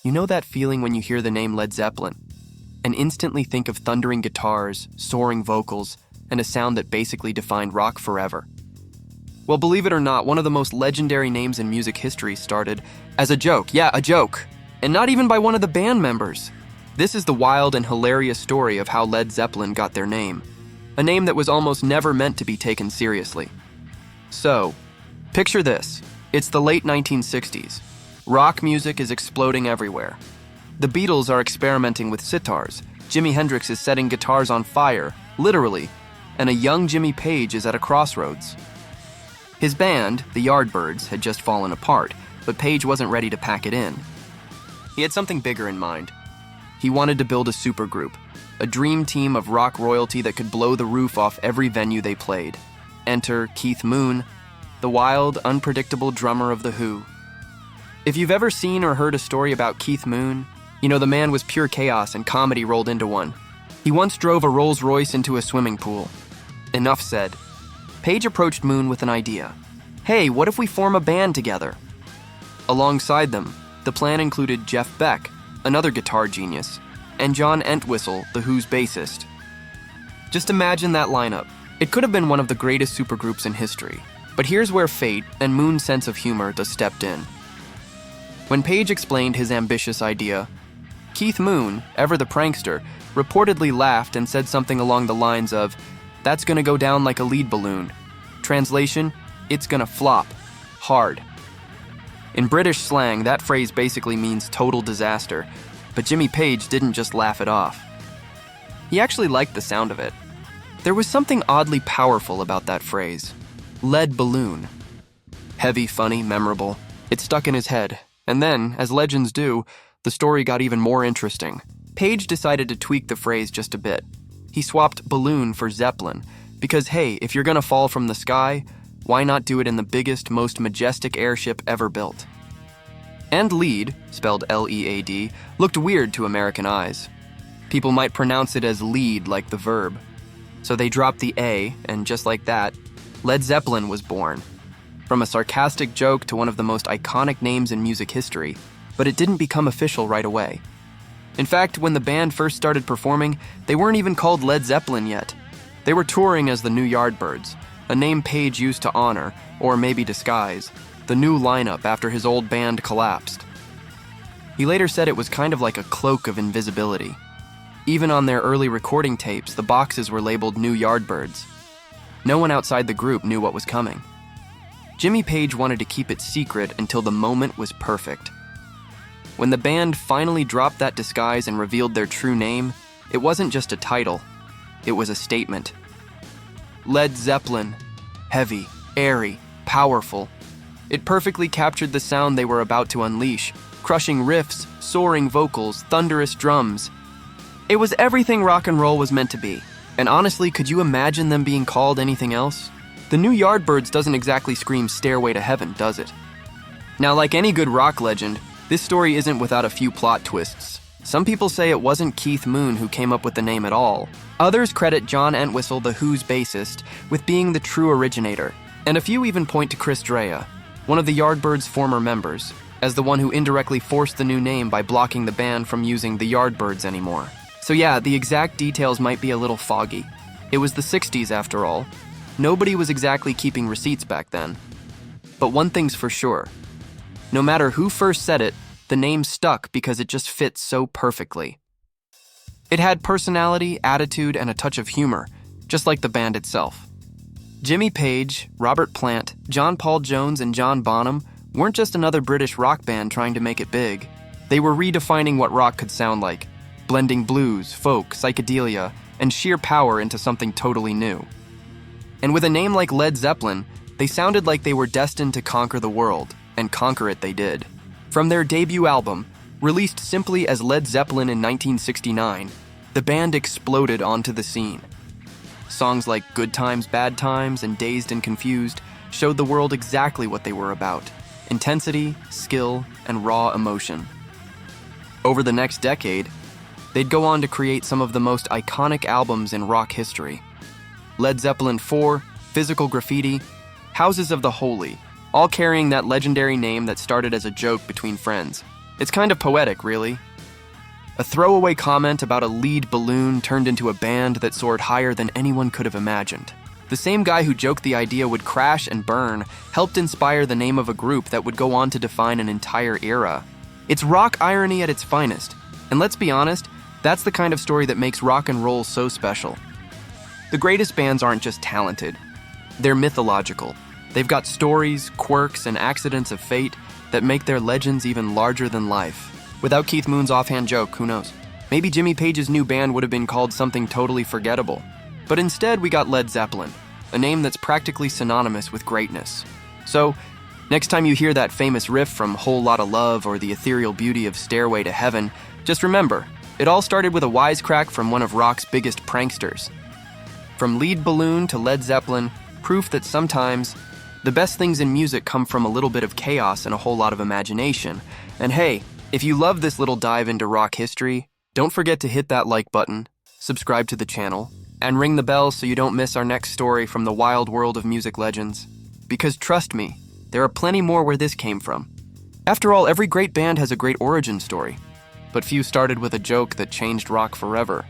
You know that feeling when you hear the name Led Zeppelin and instantly think of thundering guitars, soaring vocals, and a sound that basically defined rock forever? Well, believe it or not, one of the most legendary names in music history started as a joke. Yeah, a joke. And not even by one of the band members. This is the wild and hilarious story of how Led Zeppelin got their name. A name that was almost never meant to be taken seriously. So, picture this. It's the late 1960s. Rock music is exploding everywhere. The Beatles are experimenting with sitars. Jimi Hendrix is setting guitars on fire, literally, and a young Jimmy Page is at a crossroads. His band, the Yardbirds, had just fallen apart, but Page wasn't ready to pack it in. He had something bigger in mind. He wanted to build a supergroup, a dream team of rock royalty that could blow the roof off every venue they played. Enter Keith Moon, the wild, unpredictable drummer of The Who. If you've ever seen or heard a story about Keith Moon, you know the man was pure chaos and comedy rolled into one. He once drove a Rolls-Royce into a swimming pool. Enough said. Page approached Moon with an idea. Hey, what if we form a band together? Alongside them, the plan included Jeff Beck, another guitar genius, and John Entwistle, The Who's bassist. Just imagine that lineup. It could have been one of the greatest supergroups in history, but here's where fate and Moon's sense of humor just stepped in. When Page explained his ambitious idea, Keith Moon, ever the prankster, reportedly laughed and said something along the lines of, "That's gonna go down like a lead balloon." Translation, it's gonna flop. Hard. In British slang, that phrase basically means total disaster, but Jimmy Page didn't just laugh it off. He actually liked the sound of it. There was something oddly powerful about that phrase. Lead balloon. Heavy, funny, memorable. It stuck in his head. And then, as legends do, the story got even more interesting. Page decided to tweak the phrase just a bit. He swapped balloon for Zeppelin, because hey, if you're gonna fall from the sky, why not do it in the biggest, most majestic airship ever built? And lead, spelled L-E-A-D, looked weird to American eyes. People might pronounce it as lead like the verb. So they dropped the A, and just like that, Led Zeppelin was born. From a sarcastic joke to one of the most iconic names in music history, but it didn't become official right away. In fact, when the band first started performing, they weren't even called Led Zeppelin yet. They were touring as the new Yardbirds, a name Page used to honor, or maybe disguise, the new lineup after his old band collapsed. He later said it was kind of like a cloak of invisibility. Even on their early recording tapes, the boxes were labeled New Yardbirds. No one outside the group knew what was coming. Jimmy Page wanted to keep it secret until the moment was perfect. When the band finally dropped that disguise and revealed their true name, it wasn't just a title, it was a statement. Led Zeppelin. Heavy, airy, powerful. It perfectly captured the sound they were about to unleash, crushing riffs, soaring vocals, thunderous drums. It was everything rock and roll was meant to be. And honestly, could you imagine them being called anything else? The new Yardbirds doesn't exactly scream Stairway to Heaven, does it? Now, like any good rock legend, this story isn't without a few plot twists. Some people say it wasn't Keith Moon who came up with the name at all. Others credit John Entwistle, The Who's bassist, with being the true originator. And a few even point to Chris Dreja, one of the Yardbirds' former members, as the one who indirectly forced the new name by blocking the band from using the Yardbirds anymore. So yeah, the exact details might be a little foggy. It was the 60s after all. Nobody was exactly keeping receipts back then. But one thing's for sure. No matter who first said it, the name stuck because it just fit so perfectly. It had personality, attitude, and a touch of humor, just like the band itself. Jimmy Page, Robert Plant, John Paul Jones, and John Bonham weren't just another British rock band trying to make it big. They were redefining what rock could sound like, blending blues, folk, psychedelia, and sheer power into something totally new. And with a name like Led Zeppelin, they sounded like they were destined to conquer the world, and conquer it they did. From their debut album, released simply as Led Zeppelin in 1969, the band exploded onto the scene. Songs like Good Times, Bad Times, and Dazed and Confused showed the world exactly what they were about: intensity, skill, and raw emotion. Over the next decade, they'd go on to create some of the most iconic albums in rock history. Led Zeppelin 4, Physical Graffiti, Houses of the Holy, all carrying that legendary name that started as a joke between friends. It's kind of poetic, really. A throwaway comment about a lead balloon turned into a band that soared higher than anyone could have imagined. The same guy who joked the idea would crash and burn helped inspire the name of a group that would go on to define an entire era. It's rock irony at its finest, and let's be honest, that's the kind of story that makes rock and roll so special. The greatest bands aren't just talented, they're mythological. They've got stories, quirks, and accidents of fate that make their legends even larger than life. Without Keith Moon's offhand joke, who knows? Maybe Jimmy Page's new band would have been called something totally forgettable. But instead, we got Led Zeppelin, a name that's practically synonymous with greatness. So, next time you hear that famous riff from Whole Lotta Love or the ethereal beauty of Stairway to Heaven, just remember, it all started with a wisecrack from one of rock's biggest pranksters. From lead balloon to Led Zeppelin, proof that sometimes the best things in music come from a little bit of chaos and a whole lot of imagination. And hey, if you love this little dive into rock history, don't forget to hit that like button, subscribe to the channel, and ring the bell so you don't miss our next story from the wild world of music legends. Because trust me, there are plenty more where this came from. After all, every great band has a great origin story, but few started with a joke that changed rock forever.